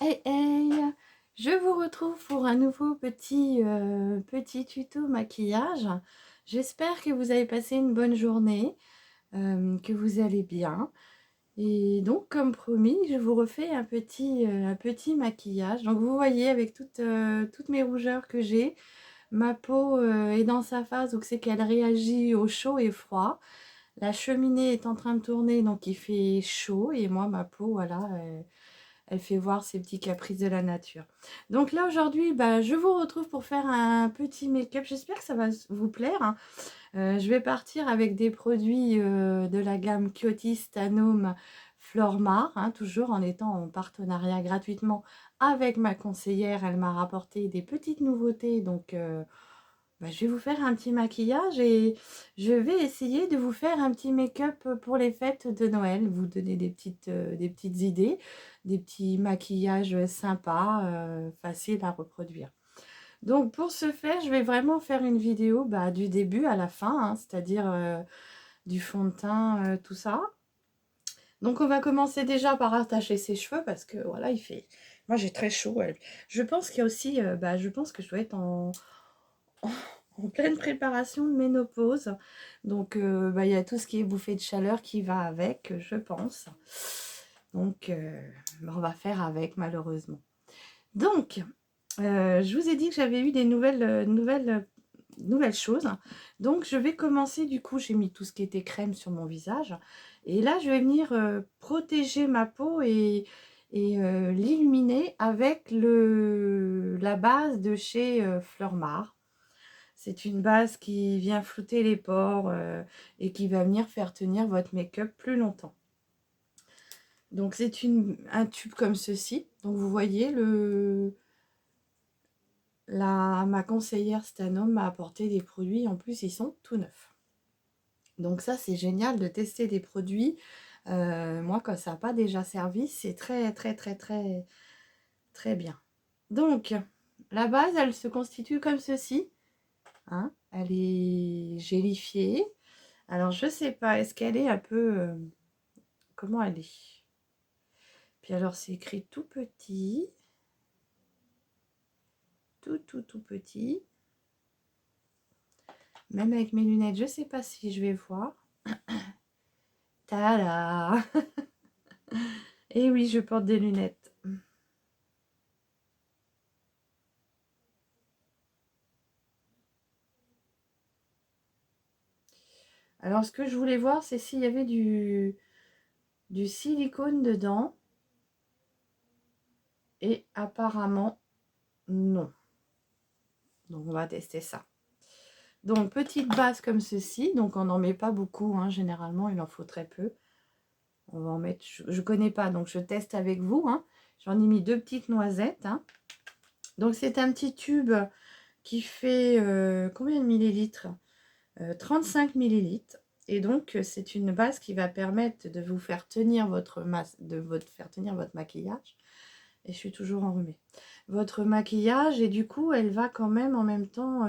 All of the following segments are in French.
Hey hey! Je vous retrouve pour un nouveau petit tuto maquillage. J'espère que vous avez passé une bonne journée, que vous allez bien. Et donc, comme promis, je vous refais un petit maquillage. Donc, vous voyez, avec toutes mes rougeurs que j'ai, ma peau est dans sa phase, donc c'est qu'elle réagit au chaud et froid. La cheminée est en train de tourner, donc il fait chaud. Et moi, ma peau, voilà, elle fait voir ses petits caprices de la nature. Donc là aujourd'hui, bah, je vous retrouve pour faire un petit make-up. J'espère que ça va vous plaire, hein. Je vais partir avec des produits de la gamme Coty Stanome Flormar, hein, toujours en étant en partenariat gratuitement avec ma conseillère. Elle m'a rapporté des petites nouveautés, donc bah, je vais vous faire un petit maquillage et je vais essayer de vous faire un petit make-up pour les fêtes de Noël, vous donner des petites idées, des petits maquillages sympas, faciles à reproduire. Donc pour ce faire, je vais vraiment faire une vidéo bah, du début à la fin, hein, c'est-à-dire du fond de teint, tout ça. Donc on va commencer déjà par attacher ses cheveux parce que voilà, il fait... Moi j'ai très chaud. Je pense qu'il y a aussi, bah, je pense que je dois être en pleine préparation de ménopause. Donc, bah, il y a tout ce qui est bouffée de chaleur qui va avec, je pense. Donc, bah, on va faire avec, malheureusement. Donc, je vous ai dit que j'avais eu des nouvelles choses. Donc, je vais commencer, du coup, j'ai mis tout ce qui était crème sur mon visage. Et là, je vais venir protéger ma peau et l'illuminer avec la base de chez Fleurmar. C'est une base qui vient flouter les pores et qui va venir faire tenir votre make-up plus longtemps. Donc c'est un tube comme ceci. Donc vous voyez, ma conseillère Stanome m'a apporté des produits. En plus, ils sont tout neufs. Donc ça, c'est génial de tester des produits. Moi, quand ça n'a pas déjà servi, c'est très, très, très, très, très bien. Donc, la base, elle se constitue comme ceci. Hein, elle est gélifiée. Alors, je sais pas, est-ce qu'elle est un peu... comment elle est? Puis alors, c'est écrit tout petit. Tout petit. Même avec mes lunettes, je sais pas si je vais voir. Tada! Et oui, je porte des lunettes. Alors, ce que je voulais voir, c'est s'il y avait du silicone dedans. Et apparemment, non. Donc, on va tester ça. Donc, petite base comme ceci. Donc, on n'en met pas beaucoup, hein. Généralement, il en faut très peu. On va en mettre... Je ne connais pas, donc je teste avec vous, hein. J'en ai mis 2 petites noisettes, hein. Donc, c'est un petit tube qui fait combien de millilitres? 35 millilitres. Et donc, c'est une base qui va permettre de vous faire tenir faire tenir votre maquillage. Et je suis toujours enrhumée. Votre maquillage, et du coup, elle va quand même en même temps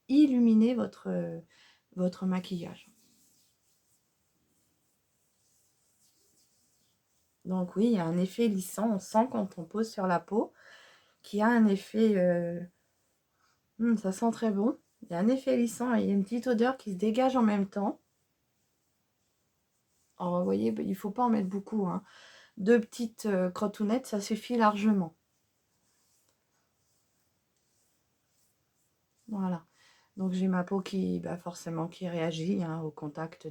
illuminer votre maquillage. Donc oui, il y a un effet lissant. On sent quand on pose sur la peau qu'il y a un effet... ça sent très bon. Il y a un effet lissant et il y a une petite odeur qui se dégage en même temps. Alors, vous voyez, il ne faut pas en mettre beaucoup, hein. 2 petites crotounettes, ça suffit largement. Voilà. Donc, j'ai ma peau qui, bah, forcément, qui réagit, hein, au contact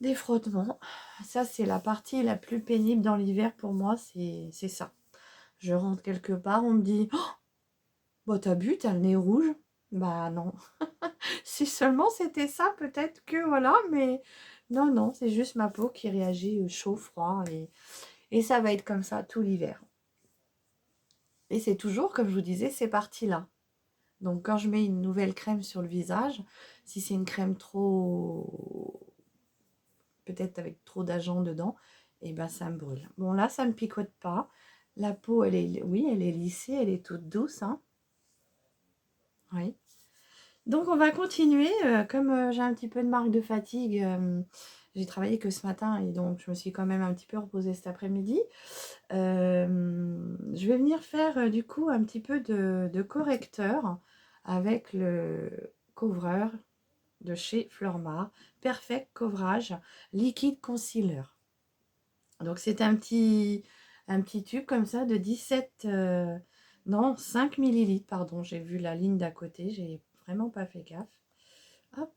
des frottements. Ça, c'est la partie la plus pénible dans l'hiver pour moi, c'est ça. Je rentre quelque part, on me dit oh, « Bah, t'as bu, t'as le nez rouge ?» Bah non. Si seulement c'était ça, peut-être que voilà, mais non, non, c'est juste ma peau qui réagit chaud, froid, et ça va être comme ça tout l'hiver. Et c'est toujours, comme je vous disais, ces parties-là. Donc quand je mets une nouvelle crème sur le visage, si c'est une crème trop... peut-être avec trop d'agents dedans, et ben ça me brûle. Bon là, ça ne me picote pas. La peau, elle est, oui, elle est lissée, elle est toute douce, hein. Oui. Donc on va continuer. Comme j'ai un petit peu de marque de fatigue, J'ai travaillé que ce matin et donc je me suis quand même un petit peu reposée cet après-midi. Je vais venir faire du coup un petit peu de correcteur avec le couvreur de chez Flormar, Perfect Coverage Liquide Concealer. Donc c'est un petit tube comme ça de 17, non 5 millilitres, pardon, j'ai vu la ligne d'à côté, j'ai vraiment pas fait gaffe. Hop.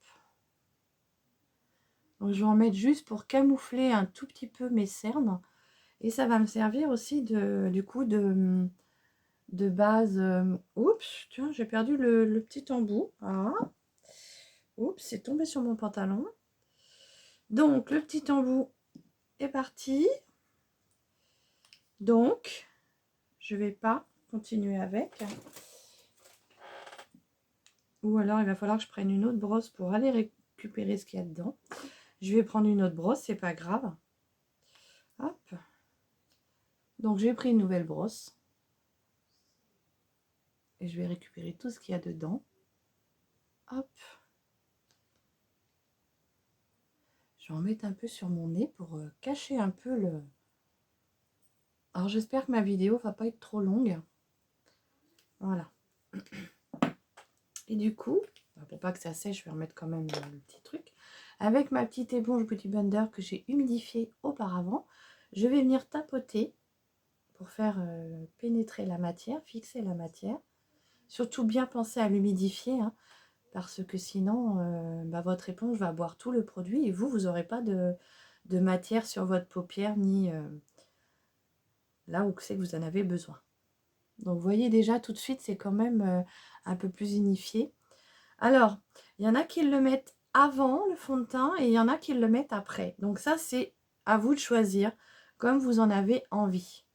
Donc je vais en mettre juste pour camoufler un tout petit peu mes cernes. Et ça va me servir aussi du coup de base. Oups, tiens, j'ai perdu le petit embout. Ah. Oups, c'est tombé sur mon pantalon. Donc le petit embout est parti. Donc, je vais pas continuer avec. Ou alors, il va falloir que je prenne une autre brosse pour aller récupérer ce qu'il y a dedans. Je vais prendre une autre brosse, c'est pas grave. Hop. Donc, j'ai pris une nouvelle brosse. Et je vais récupérer tout ce qu'il y a dedans. Hop. Je vais en mettre un peu sur mon nez pour cacher un peu le... Alors, j'espère que ma vidéo va pas être trop longue. Voilà. Et du coup, pour pas que ça sèche, je vais remettre quand même le petit truc. Avec ma petite éponge Beauty Blender que j'ai humidifiée auparavant, je vais venir tapoter pour faire pénétrer la matière, fixer la matière. Surtout bien penser à l'humidifier, hein, parce que sinon, votre éponge va boire tout le produit et vous n'aurez pas de matière sur votre paupière, ni là où c'est que vous en avez besoin. Donc vous voyez déjà tout de suite, c'est quand même un peu plus unifié. Alors, il y en a qui le mettent avant le fond de teint et il y en a qui le mettent après. Donc ça, c'est à vous de choisir comme vous en avez envie.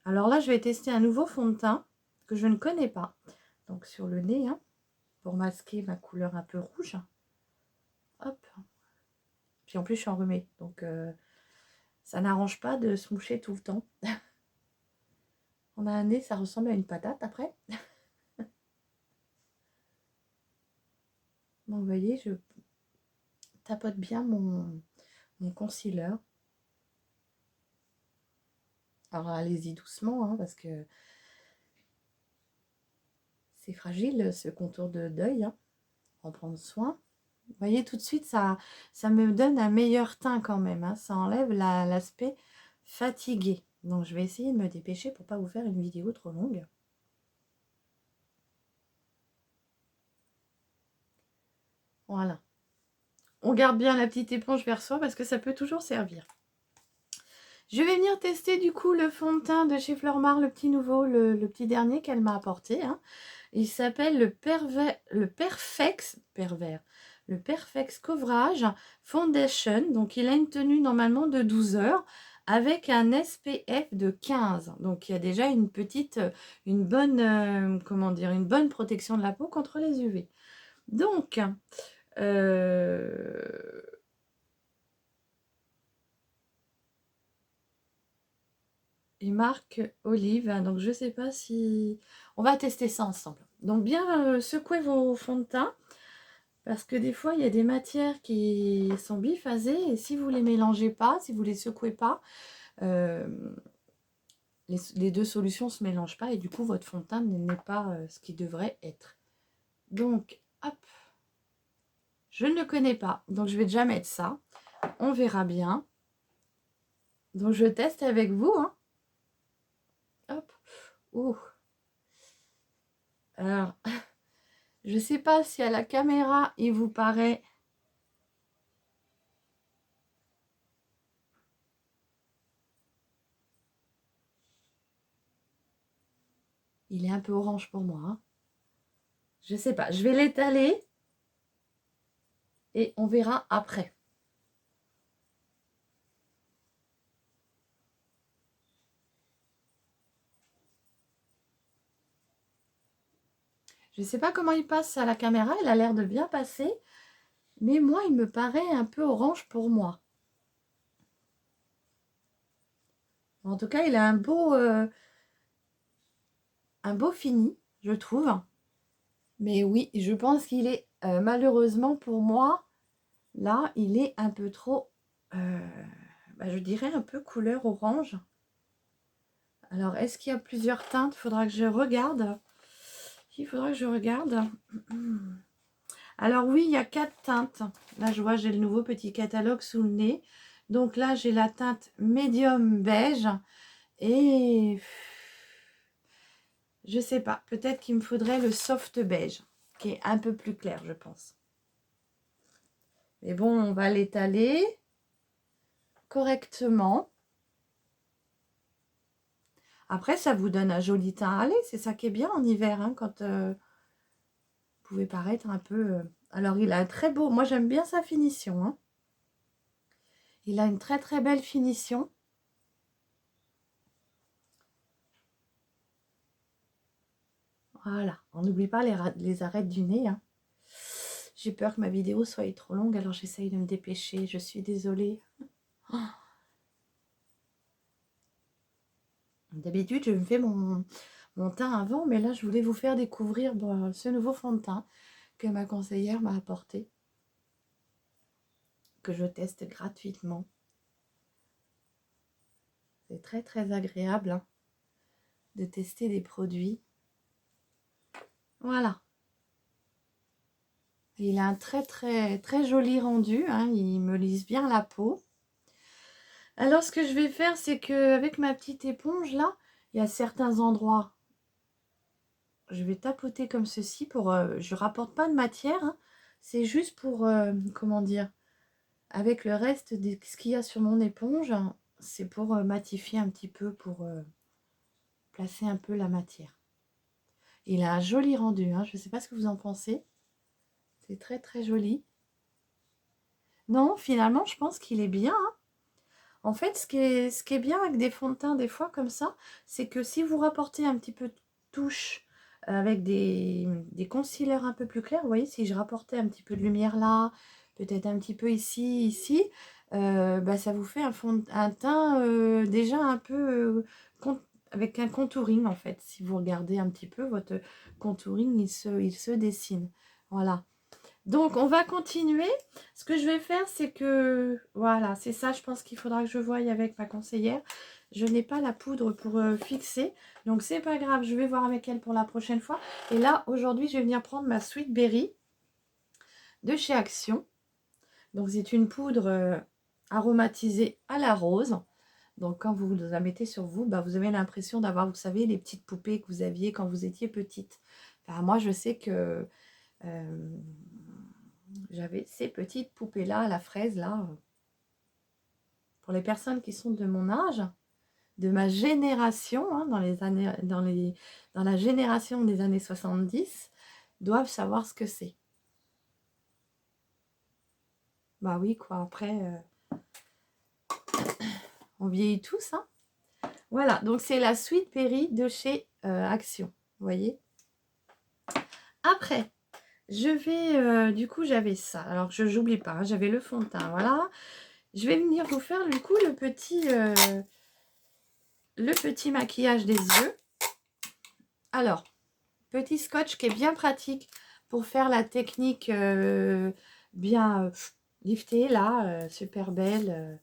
Alors là, je vais tester un nouveau fond de teint que je ne connais pas. Donc sur le nez, hein, pour masquer ma couleur un peu rouge. Hop. Puis en plus, je suis enrhumée. Donc ça n'arrange pas de se moucher tout le temps. On a un nez, ça ressemble à une patate après. Donc vous voyez, je tapote bien mon concealer. Alors allez-y doucement, hein, parce que c'est fragile ce contour de d'œil. Hein. En prendre soin. Vous voyez, tout de suite, ça me donne un meilleur teint quand même. Hein. Ça enlève l'aspect fatigué. Donc je vais essayer de me dépêcher pour pas vous faire une vidéo trop longue. Voilà. On garde bien la petite éponge vers soi parce que ça peut toujours servir. Je vais venir tester du coup le fond de teint de chez Flormar, le petit nouveau, le petit dernier qu'elle m'a apporté. Hein. Il s'appelle le Perfect Coverage Foundation. Donc il a une tenue normalement de 12 heures avec un SPF de 15. Donc il y a déjà une petite, une bonne, comment dire, une bonne protection de la peau contre les UV. Donc, et marque Olive, hein, donc je sais pas si... On va tester ça ensemble. Donc bien secouer vos fonds de teint, parce que des fois il y a des matières qui sont biphasées, et si vous les mélangez pas, si vous les secouez pas, les deux solutions ne se mélangent pas, et du coup votre fond de teint n'est pas ce qui devrait être. Donc, hop, je ne le connais pas, donc je vais déjà mettre ça, on verra bien. Donc je teste avec vous, hein. Hop, ouh. Alors, je ne sais pas si à la caméra, il vous paraît... Il est un peu orange pour moi. Hein. Je ne sais pas. Je vais l'étaler et on verra après. Je ne sais pas comment il passe à la caméra. Il a l'air de bien passer. Mais moi, il me paraît un peu orange pour moi. En tout cas, il a un beau fini, je trouve. Mais oui, je pense qu'il est malheureusement pour moi Là, il est un peu trop, bah, je dirais un peu couleur orange. Alors, est-ce qu'il y a plusieurs teintes? Il faudra que je regarde. Il faudra que je regarde. Alors oui, il y a 4 teintes. Là, je vois, j'ai le nouveau petit catalogue sous le nez. Donc là, j'ai la teinte médium beige. Et je sais pas, peut-être qu'il me faudrait le soft beige, qui est un peu plus clair, je pense. Mais bon, on va l'étaler correctement. Après, ça vous donne un joli teint à lait. C'est ça qui est bien en hiver, hein, quand vous pouvez paraître un peu... Alors, il a un très beau... Moi, j'aime bien sa finition. Hein. Il a une très, très belle finition. Voilà. On n'oublie pas les arêtes du nez. Hein. J'ai peur que ma vidéo soit trop longue, alors j'essaye de me dépêcher. Je suis désolée. Oh. D'habitude, je me fais mon teint avant, mais là, je voulais vous faire découvrir ce nouveau fond de teint que ma conseillère m'a apporté, que je teste gratuitement. C'est très, très agréable hein, de tester des produits. Voilà. Il a un très, très, très joli rendu. Hein, il me lisse bien la peau. Alors, ce que je vais faire, c'est qu'avec ma petite éponge, là, il y a certains endroits. Je vais tapoter comme ceci pour... je rapporte pas de matière. Hein, c'est juste pour... comment dire? Avec le reste de ce qu'il y a sur mon éponge, c'est pour matifier un petit peu, pour placer un peu la matière. Il a un joli rendu. Hein, je ne sais pas ce que vous en pensez. C'est très, très joli. Non, finalement, je pense qu'il est bien. Hein. En fait, ce qui est bien avec des fonds de teint, des fois, comme ça, c'est que si vous rapportez un petit peu de touche avec des concealers un peu plus clairs, vous voyez, si je rapportais un petit peu de lumière là, peut-être un petit peu ici, ici, bah, ça vous fait un teint déjà un peu avec un contouring, en fait. Si vous regardez un petit peu, votre contouring, il se dessine. Voilà. Donc, on va continuer. Ce que je vais faire, c'est que... Voilà, c'est ça, je pense qu'il faudra que je voie avec ma conseillère. Je n'ai pas la poudre pour fixer. Donc, c'est pas grave, je vais voir avec elle pour la prochaine fois. Et là, aujourd'hui, je vais venir prendre ma Sweet Berry de chez Action. Donc, c'est une poudre aromatisée à la rose. Donc, quand vous la mettez sur vous, bah, vous avez l'impression d'avoir, vous savez, les petites poupées que vous aviez quand vous étiez petite. Enfin, moi, je sais que... j'avais ces petites poupées-là, à la fraise, là. Pour les personnes qui sont de mon âge, de ma génération, hein, dans la génération des années 70, doivent savoir ce que c'est. Bah oui, quoi, après, on vieillit tous, hein. Voilà, donc c'est la Sweet Berry de chez Action, vous voyez. Après, je vais, du coup, j'avais ça. Alors, je n'oublie pas, hein, j'avais le fond de teint, voilà. Je vais venir vous faire, du coup, le petit maquillage des yeux. Alors, petit scotch qui est bien pratique pour faire la technique bien liftée, là, super belle.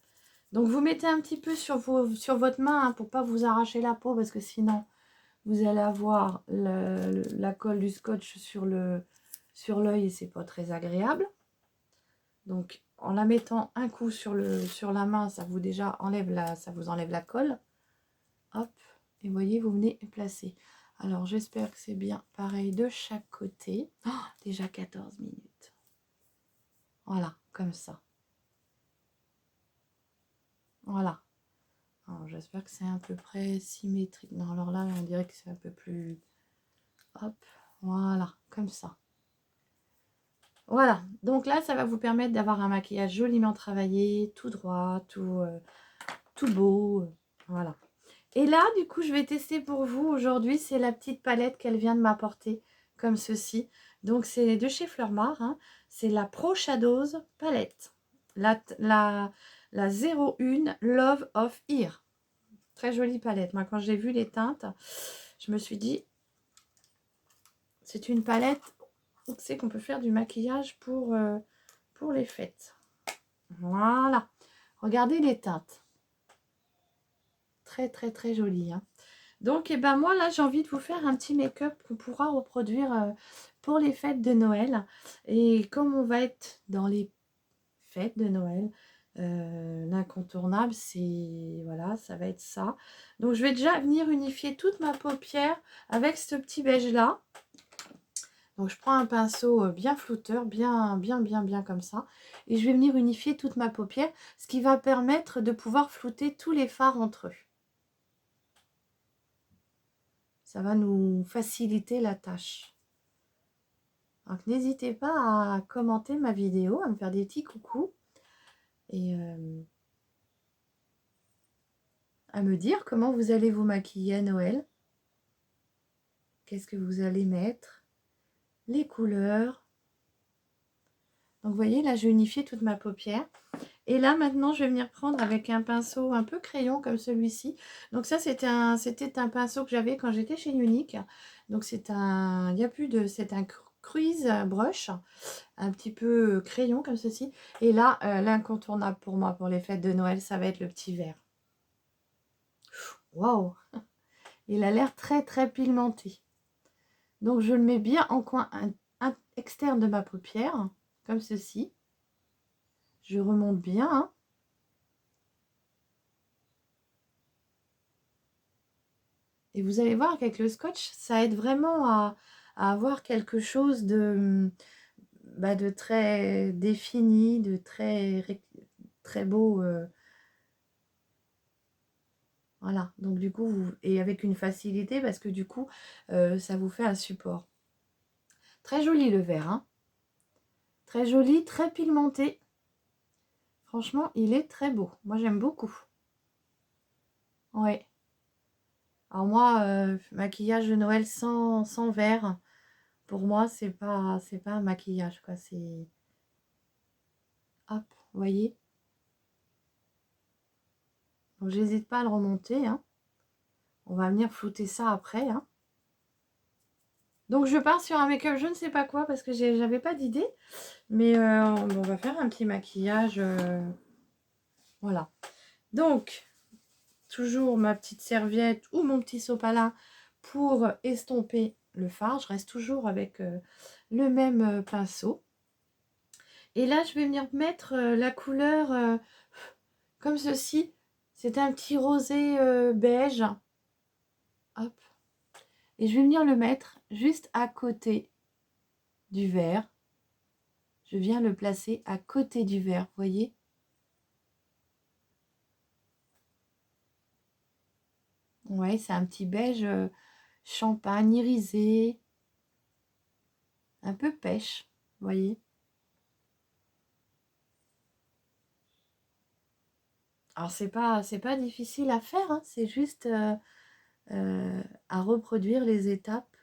Donc, vous mettez un petit peu sur votre main hein, pour ne pas vous arracher la peau parce que sinon, vous allez avoir la colle du scotch sur l'œil et c'est pas très agréable. Donc, en la mettant un coup sur la main, ça vous enlève la colle. Hop, et vous voyez, vous venez placer. Alors, j'espère que c'est bien pareil de chaque côté. Oh, déjà 14 minutes. Voilà, comme ça. Voilà. Alors, j'espère que c'est à peu près symétrique. Non, alors là, on dirait que c'est un peu plus... Hop, voilà, comme ça. Voilà, donc là, ça va vous permettre d'avoir un maquillage joliment travaillé, tout droit, tout beau. Voilà. Et là, du coup, je vais tester pour vous aujourd'hui. C'est la petite palette qu'elle vient de m'apporter, comme ceci. Donc, c'est de chez Fleurmar. Hein. C'est la Pro Shadows palette. La 01 Love of Ear. Très jolie palette. Moi, quand j'ai vu les teintes, je me suis dit, c'est une palette où c'est qu'on peut faire du maquillage pour les fêtes. Voilà. Regardez les teintes. Très, très, très jolies. Hein. Donc, et ben moi, là, j'ai envie de vous faire un petit make-up qu'on pourra reproduire pour les fêtes de Noël. Et comme on va être dans les fêtes de Noël, l'incontournable, c'est, voilà, ça va être ça. Donc, je vais déjà venir unifier toute ma paupière avec ce petit beige-là. Donc, je prends un pinceau bien flouteur, bien comme ça. Et je vais venir unifier toute ma paupière, ce qui va permettre de pouvoir flouter tous les fards entre eux. Ça va nous faciliter la tâche. Donc, n'hésitez pas à commenter ma vidéo, à me faire des petits coucous. Et à me dire comment vous allez vous maquiller à Noël. Qu'est-ce que vous allez mettre? Les couleurs. Donc, vous voyez, là, j'ai unifié toute ma paupière. Et là, maintenant, je vais venir prendre avec un pinceau un peu crayon comme celui-ci. Donc, ça, c'était un pinceau que j'avais quand j'étais chez Unique. Donc, c'est un... Il n'y a plus de... C'est un cruise brush. Un petit peu crayon comme ceci. Et là, l'incontournable pour moi, pour les fêtes de Noël, ça va être le petit vert. Waouh! Il a l'air très, très pigmenté. Donc, je le mets bien en coin externe de ma paupière, comme ceci. Je remonte bien. Hein. Et vous allez voir qu'avec le scotch, ça aide vraiment à avoir quelque chose de très défini, de très beau. Voilà. Donc, du coup, et avec une facilité, parce que du coup, ça vous fait un support. Très joli le vert. Hein. Très joli, très pigmenté. Franchement, il est très beau. Moi, j'aime beaucoup. Ouais. Alors moi, maquillage de Noël sans vert, pour moi, c'est pas un maquillage, quoi. C'est... Hop, vous voyez? Donc, j'hésite pas à le remonter, hein. On va venir flouter ça après, hein. Donc, je pars sur un make-up, je ne sais pas quoi, parce que j'avais pas d'idée. Mais on va faire un petit maquillage. Voilà. Donc, toujours ma petite serviette ou mon petit sopalin pour estomper le fard. Je reste toujours avec le même pinceau. Et là, je vais venir mettre la couleur comme ceci. C'est un petit rosé beige. Hop. Et je vais venir le mettre juste à côté du vert. Je viens le placer à côté du vert, vous voyez? Ouais, c'est un petit beige champagne irisé. Un peu pêche, vous voyez? Alors, c'est pas difficile à faire, hein, c'est juste à reproduire les étapes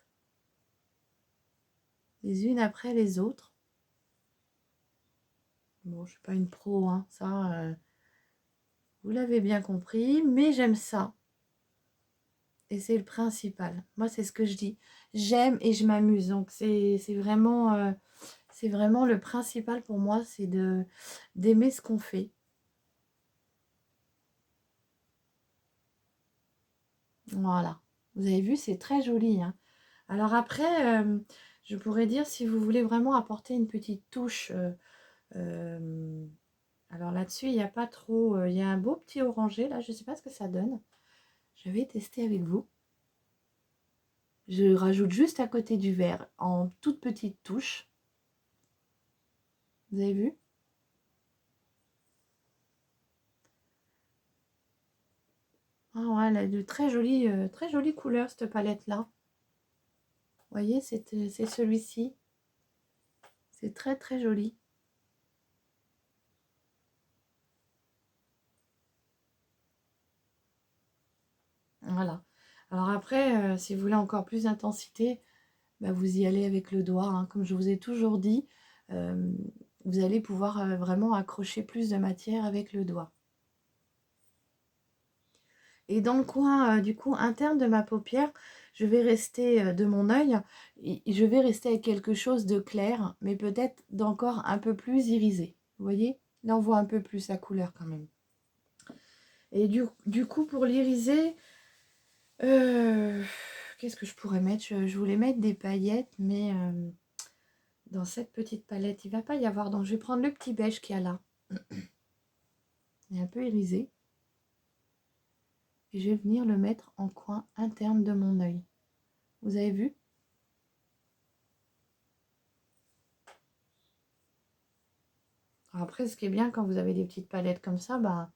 les unes après les autres. Bon, je suis pas une pro, hein, ça, vous l'avez bien compris, mais j'aime ça. Et c'est le principal. Moi, c'est ce que je dis. J'aime et je m'amuse. Donc, c'est vraiment le principal pour moi, c'est d'aimer ce qu'on fait. Voilà. Vous avez vu, c'est très joli. Hein. Alors après, je pourrais dire, si vous voulez vraiment apporter une petite touche, alors là-dessus, il n'y a pas trop... il y a un beau petit orangé, là, je ne sais pas ce que ça donne. Je vais tester avec vous. Je rajoute juste à côté du vert, en toute petite touche. Vous avez vu? Ah ouais, elle a de très jolies couleurs, cette palette-là. Vous voyez, c'est celui-ci. C'est très, très joli. Voilà. Alors après, si vous voulez encore plus d'intensité, bah, vous y allez avec le doigt. Hein. Comme je vous ai toujours dit, vous allez pouvoir vraiment accrocher plus de matière avec le doigt. Et dans le coin, du coup, interne de ma paupière, je vais rester de mon œil, je vais rester avec quelque chose de clair, mais peut-être d'encore un peu plus irisé. Vous voyez? Là, on voit un peu plus la couleur quand même. Et du coup, pour l'iriser, qu'est-ce que je pourrais mettre? Je voulais mettre des paillettes, mais dans cette petite palette, il ne va pas y avoir. Donc, je vais prendre le petit beige qu'il y a là. Il est un peu irisé. Et je vais venir le mettre en coin interne de mon œil. Vous avez vu? Alors après, ce qui est bien quand vous avez des petites palettes comme ça, bah,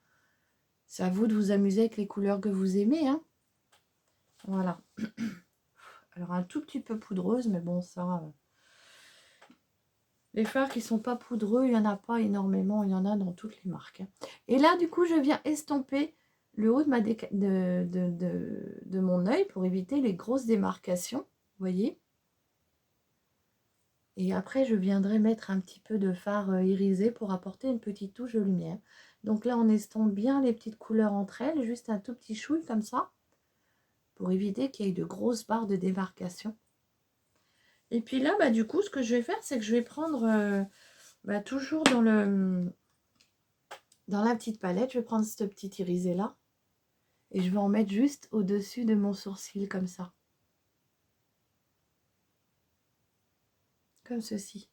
c'est à vous de vous amuser avec les couleurs que vous aimez, hein. Voilà. Alors un tout petit peu poudreuse, mais bon, ça... les fards qui sont pas poudreux, il n'y en a pas énormément, il y en a dans toutes les marques, hein. Et là, du coup, je viens estomper le haut de mon œil pour éviter les grosses démarcations, vous voyez. Et après, je viendrai mettre un petit peu de fard irisé pour apporter une petite touche de lumière. Donc là, on estompe bien les petites couleurs entre elles, juste un tout petit chouille comme ça, pour éviter qu'il y ait de grosses barres de démarcation. Et puis là, bah, du coup, ce que je vais faire, c'est que je vais prendre, toujours dans la petite palette, je vais prendre ce petit irisé là, et je vais en mettre juste au-dessus de mon sourcil, comme ça. Comme ceci.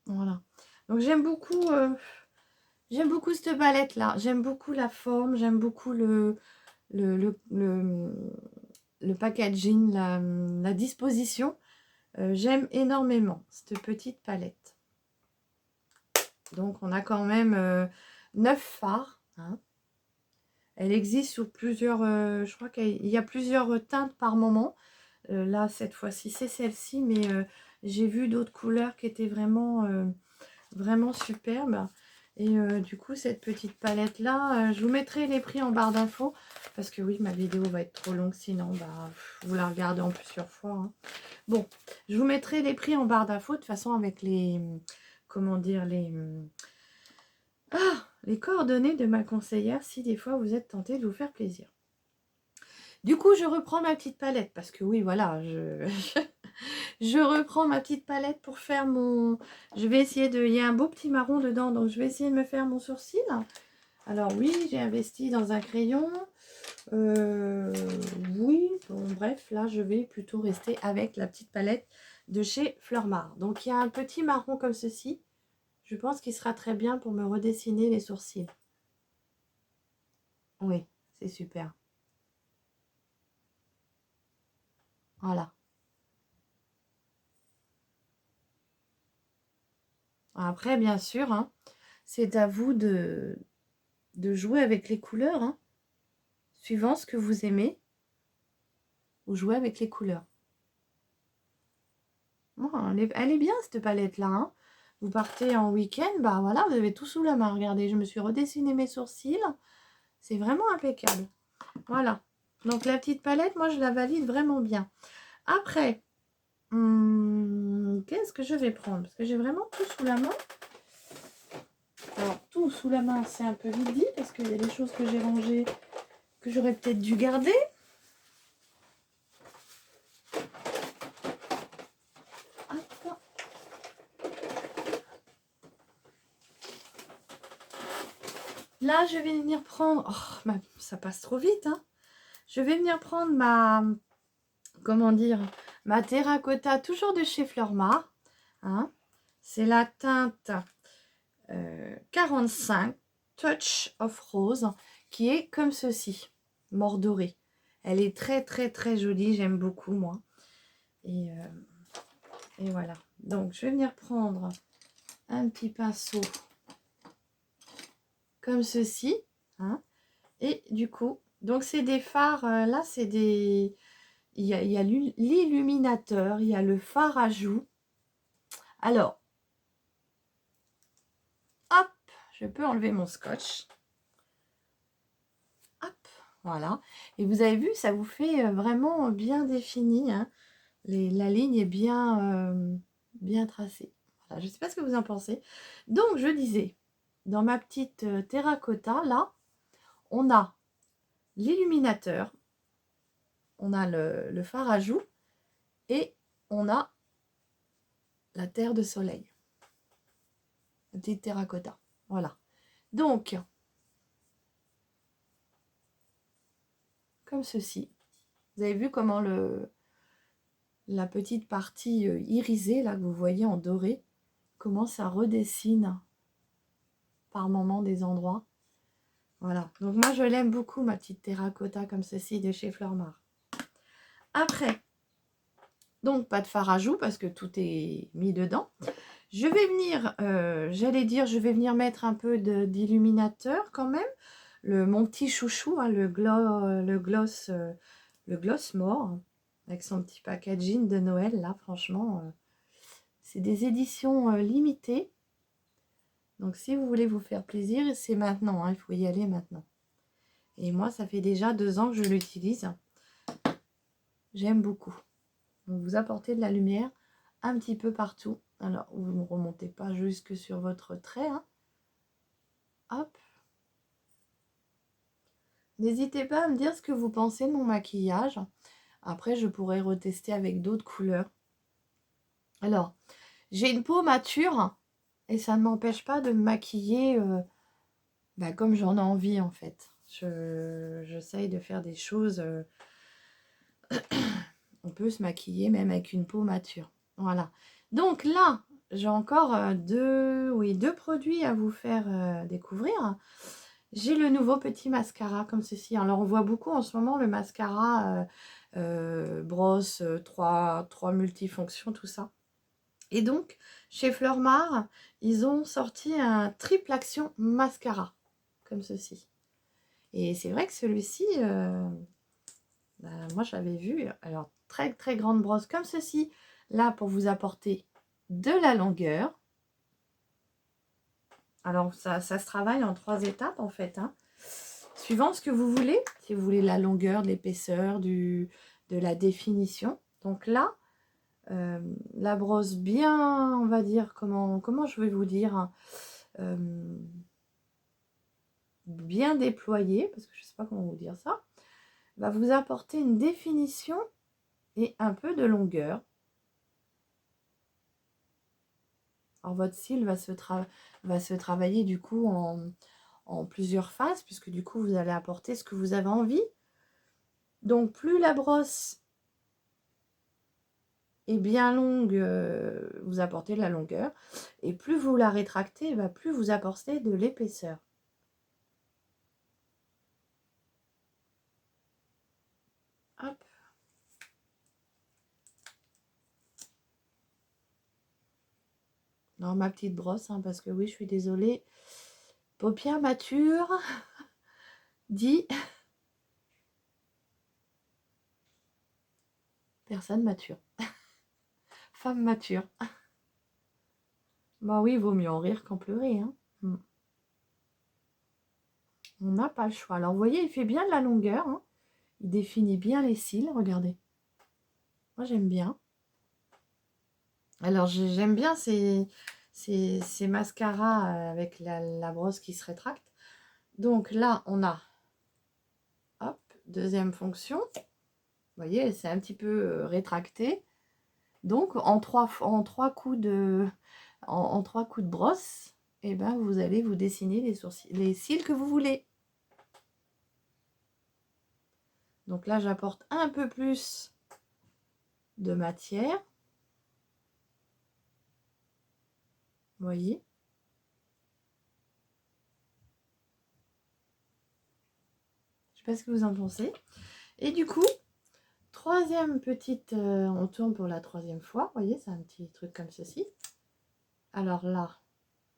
Voilà. Donc j'aime beaucoup cette palette là. J'aime beaucoup la forme, j'aime beaucoup le packaging, la disposition. J'aime énormément cette petite palette. Donc on a quand même 9 fards, hein. Elle existe sur plusieurs, je crois qu'il y a plusieurs teintes par moment. Là, cette fois-ci, c'est celle-ci, mais j'ai vu d'autres couleurs qui étaient vraiment superbes. Et du coup, cette petite palette-là, je vous mettrai les prix en barre d'infos. Parce que oui, ma vidéo va être trop longue, sinon, bah, vous la regardez en plusieurs fois, hein. Bon, je vous mettrai les prix en barre d'infos, de toute façon, avec les... Comment dire, les coordonnées de ma conseillère, si des fois vous êtes tenté de vous faire plaisir. Du coup, je reprends ma petite palette, parce que oui, voilà, je reprends ma petite palette pour faire mon... Je vais essayer de... Il y a un beau petit marron dedans, donc je vais essayer de me faire mon sourcil. Alors oui, j'ai investi dans un crayon. Oui, bon, bref, là, je vais plutôt rester avec la petite palette de chez Fleurmar. Donc, il y a un petit marron comme ceci. Je pense qu'il sera très bien pour me redessiner les sourcils. Oui, c'est super. Voilà. Après, bien sûr, hein, c'est à vous de jouer avec les couleurs, hein, suivant ce que vous aimez. Vous jouez avec les couleurs. Oh, elle est bien, cette palette-là, hein. Vous partez en week-end, bah voilà, vous avez tout sous la main. Regardez, je me suis redessiné mes sourcils. C'est vraiment impeccable. Voilà. Donc, la petite palette, moi, je la valide vraiment bien. Après, qu'est-ce que je vais prendre? Parce que j'ai vraiment tout sous la main. Alors, tout sous la main, c'est un peu vite dit, parce qu'il y a des choses que j'ai rangées que j'aurais peut-être dû garder. Hop. Là, je vais venir prendre... Oh, ça passe trop vite, hein. Je vais venir prendre ma... Comment dire? Ma terracotta, toujours de chez Fleurmar, hein. C'est la teinte 45 Touch of Rose, qui est comme ceci, mordorée. Elle est très très très jolie, j'aime beaucoup moi. Et voilà. Donc je vais venir prendre un petit pinceau comme ceci, hein. Et du coup, donc c'est des fards, là c'est des... Il y a l'illuminateur, il y a le fard à joues. Alors, hop, je peux enlever mon scotch. Hop, voilà. Et vous avez vu, ça vous fait vraiment bien défini, hein. La ligne est bien tracée. Voilà, je ne sais pas ce que vous en pensez. Donc, je disais, dans ma petite terracotta, là, on a l'illuminateur, on a le fard à joues et on a la terre de soleil. La petite terracotta. Voilà. Donc, comme ceci. Vous avez vu comment la petite partie irisée, là, que vous voyez en doré, comment ça redessine par moments des endroits. Voilà. Donc, moi, je l'aime beaucoup, ma petite terracotta comme ceci de chez Fleurmar. Après, donc, pas de fard à joues parce que tout est mis dedans. Je vais venir, j'allais dire, je vais venir mettre un peu d'illuminateur quand même. Mon petit chouchou, hein, le gloss More, avec son petit packaging de Noël, là, franchement, c'est des éditions limitées. Donc, si vous voulez vous faire plaisir, c'est maintenant, hein, il faut y aller maintenant. Et moi, ça fait déjà 2 ans que je l'utilise. J'aime beaucoup. Donc, vous apportez de la lumière un petit peu partout. Alors, vous ne remontez pas jusque sur votre trait, hein. Hop. N'hésitez pas à me dire ce que vous pensez de mon maquillage. Après, je pourrais retester avec d'autres couleurs. Alors, j'ai une peau mature et ça ne m'empêche pas de me maquiller comme j'en ai envie en fait. J'essaye de faire des choses. On peut se maquiller même avec une peau mature. Voilà. Donc là, j'ai encore deux produits à vous faire découvrir. J'ai le nouveau petit mascara comme ceci. Alors, on voit beaucoup en ce moment le mascara brosse, 3 multifonctions, tout ça. Et donc, chez Fleurmar, ils ont sorti un triple action mascara, comme ceci. Et c'est vrai que celui-ci, moi j'avais vu, alors très très grande brosse comme ceci, là pour vous apporter de la longueur. Alors ça se travaille en 3 étapes en fait, hein. Suivant ce que vous voulez, si vous voulez la longueur, de l'épaisseur, de la définition. Donc là, la brosse bien, on va dire, comment je vais vous dire, hein, bien déployée, parce que je ne sais pas comment vous dire ça, va vous apporter une définition et un peu de longueur. Alors votre cil va se travailler du coup en plusieurs phases, puisque du coup vous allez apporter ce que vous avez envie. Donc plus la brosse est bien longue, vous apportez de la longueur, et plus vous la rétractez, plus vous apportez de l'épaisseur. Hop. Non, ma petite brosse, hein, parce que oui, je suis désolée. Paupières matures, dit personne mature. Femme mature. Bah oui, il vaut mieux en rire qu'en pleurer, hein. On n'a pas le choix. Alors, vous voyez, il fait bien de la longueur, hein. Il définit bien les cils, regardez. Moi, j'aime bien. Alors, j'aime bien ces mascaras avec la brosse qui se rétracte. Donc là, on a, hop, deuxième fonction. Vous voyez, c'est un petit peu rétracté. Donc, en trois coups de brosse, eh ben, vous allez vous dessiner les cils que vous voulez. Donc là, j'apporte un peu plus de matière. Vous voyez? Je sais pas ce que vous en pensez. Et du coup, troisième petite... on tourne pour la 3e fois. Vous voyez, c'est un petit truc comme ceci. Alors là,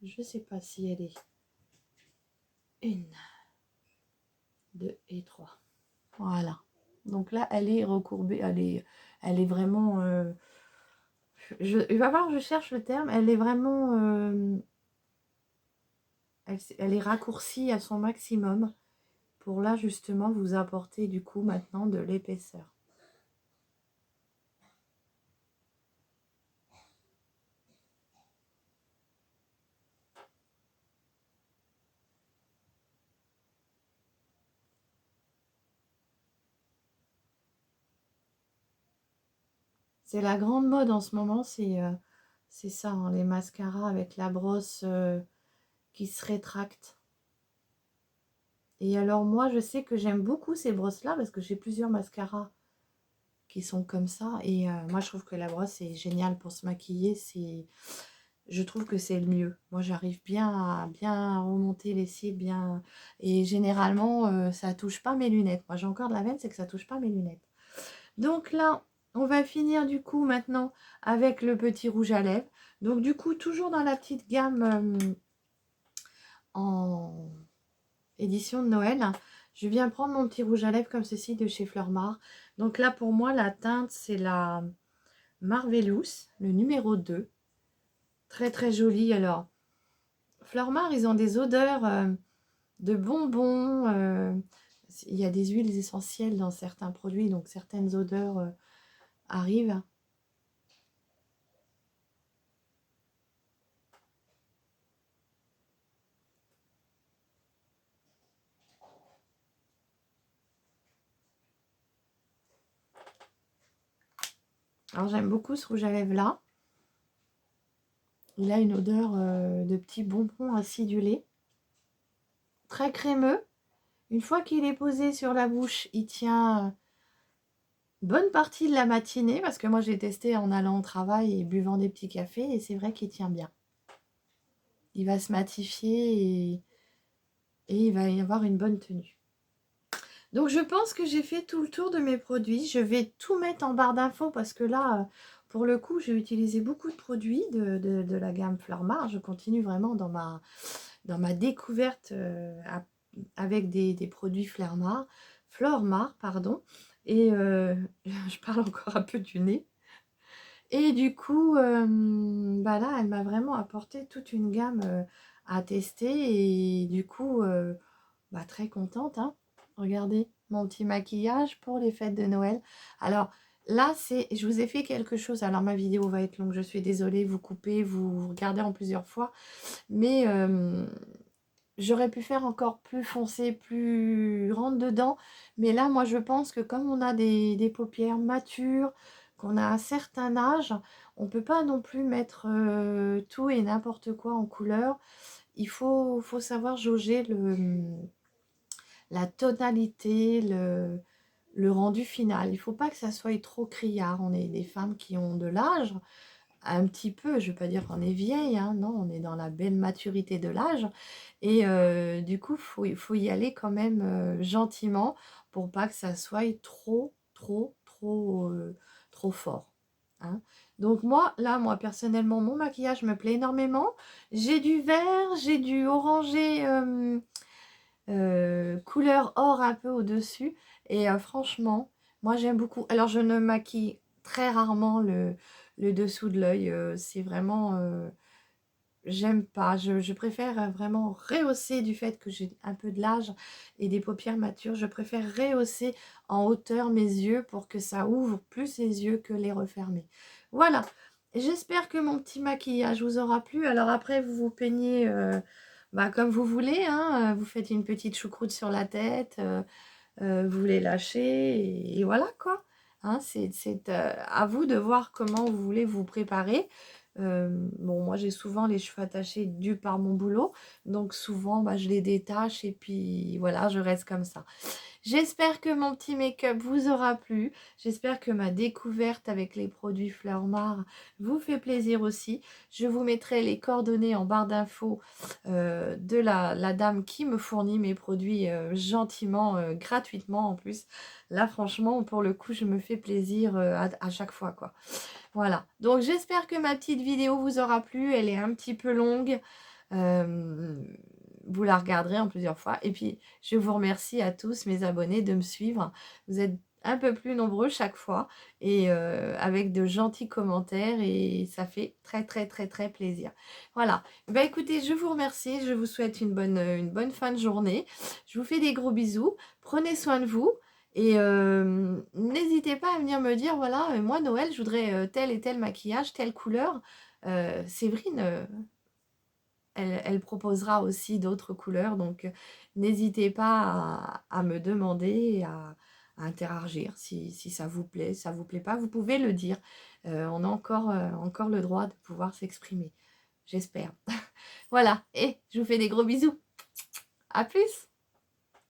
je sais pas si elle est 1, 2 et 3. Voilà. Donc là, elle est recourbée. Elle est vraiment... il va falloir que je cherche le terme. Elle est vraiment... elle est raccourcie à son maximum. Pour là, justement, vous apporter du coup maintenant de l'épaisseur. C'est la grande mode en ce moment, c'est ça, hein, les mascaras avec la brosse qui se rétracte. Et alors moi, je sais que j'aime beaucoup ces brosses-là parce que j'ai plusieurs mascaras qui sont comme ça. Et moi, je trouve que la brosse est géniale pour se maquiller. Je trouve que c'est le mieux. Moi, j'arrive bien à remonter les cils, bien. Et généralement, ça touche pas mes lunettes. Moi, j'ai encore de la veine, c'est que ça touche pas mes lunettes. Donc là, on va finir du coup maintenant avec le petit rouge à lèvres. Donc du coup, toujours dans la petite gamme en édition de Noël, je viens prendre mon petit rouge à lèvres comme ceci de chez Fleurmar. Donc là, pour moi, la teinte, c'est la Marvelous, le numéro 2. Très très jolie. Alors, Fleurmar, ils ont des odeurs de bonbons. Il y a des huiles essentielles dans certains produits, donc certaines odeurs arrivent. Alors, j'aime beaucoup ce rouge à lèvres là. Il a une odeur de petits bonbons acidulés. Très crémeux. Une fois qu'il est posé sur la bouche, il tient bonne partie de la matinée. Parce que moi, j'ai testé en allant au travail et buvant des petits cafés. Et c'est vrai qu'il tient bien. Il va se matifier et il va y avoir une bonne tenue. Donc, je pense que j'ai fait tout le tour de mes produits. Je vais tout mettre en barre d'infos parce que là, pour le coup, j'ai utilisé beaucoup de produits de la gamme Fleurmar. Je continue vraiment dans ma découverte avec des produits Fleurmar, pardon. Et je parle encore un peu du nez. Et du coup, bah là, elle m'a vraiment apporté toute une gamme à tester. Et du coup, bah, très contente, hein. Regardez mon petit maquillage pour les fêtes de Noël. Alors là, je vous ai fait quelque chose. Alors ma vidéo va être longue, je suis désolée, vous coupez, vous regardez en plusieurs fois. Mais j'aurais pu faire encore plus foncé, plus rentre dedans. Mais là, moi, je pense que comme on a des paupières matures, qu'on a un certain âge, on ne peut pas non plus mettre tout et n'importe quoi en couleur. Il faut savoir jauger la tonalité, le rendu final. Il ne faut pas que ça soit trop criard. On est des femmes qui ont de l'âge, un petit peu, je ne veux pas dire qu'on est vieille, hein, non, on est dans la belle maturité de l'âge. Et du coup, il faut y aller quand même gentiment pour pas que ça soit trop fort, hein. Donc moi, personnellement, mon maquillage me plaît énormément. J'ai du vert, j'ai du orangé couleur or un peu au-dessus. Et franchement, moi j'aime beaucoup. Alors je ne maquille très rarement le dessous de l'œil. C'est vraiment... j'aime pas. Je préfère vraiment rehausser du fait que j'ai un peu de l'âge et des paupières matures. Je préfère rehausser en hauteur mes yeux pour que ça ouvre plus les yeux que les refermer. Voilà. J'espère que mon petit maquillage vous aura plu. Alors après, vous vous peignez bah, comme vous voulez, hein. Vous faites une petite choucroute sur la tête, vous les lâchez et voilà quoi. Hein, c'est à vous de voir comment vous voulez vous préparer. Bon, moi j'ai souvent les cheveux attachés dus par mon boulot, donc souvent bah, je les détache et puis voilà, je reste comme ça. J'espère que mon petit make-up vous aura plu. J'espère que ma découverte avec les produits Fleurmar vous fait plaisir aussi. Je vous mettrai les coordonnées en barre d'infos de la dame qui me fournit mes produits gentiment, gratuitement en plus. Là, franchement, pour le coup, je me fais plaisir à chaque fois, quoi. Voilà. Donc, j'espère que ma petite vidéo vous aura plu. Elle est un petit peu longue. Vous la regarderez en plusieurs fois. Et puis, je vous remercie à tous mes abonnés de me suivre. Vous êtes un peu plus nombreux chaque fois et avec de gentils commentaires et ça fait très très très très plaisir. Voilà. Bah écoutez, je vous remercie. Je vous souhaite une bonne fin de journée. Je vous fais des gros bisous. Prenez soin de vous. Et n'hésitez pas à venir me dire, voilà, moi Noël, je voudrais tel et tel maquillage, telle couleur. Séverine, elle proposera aussi d'autres couleurs. Donc, n'hésitez pas à me demander, à interagir si ça vous plaît pas. Vous pouvez le dire. on a encore le droit de pouvoir s'exprimer. J'espère. Voilà, et je vous fais des gros bisous. À plus!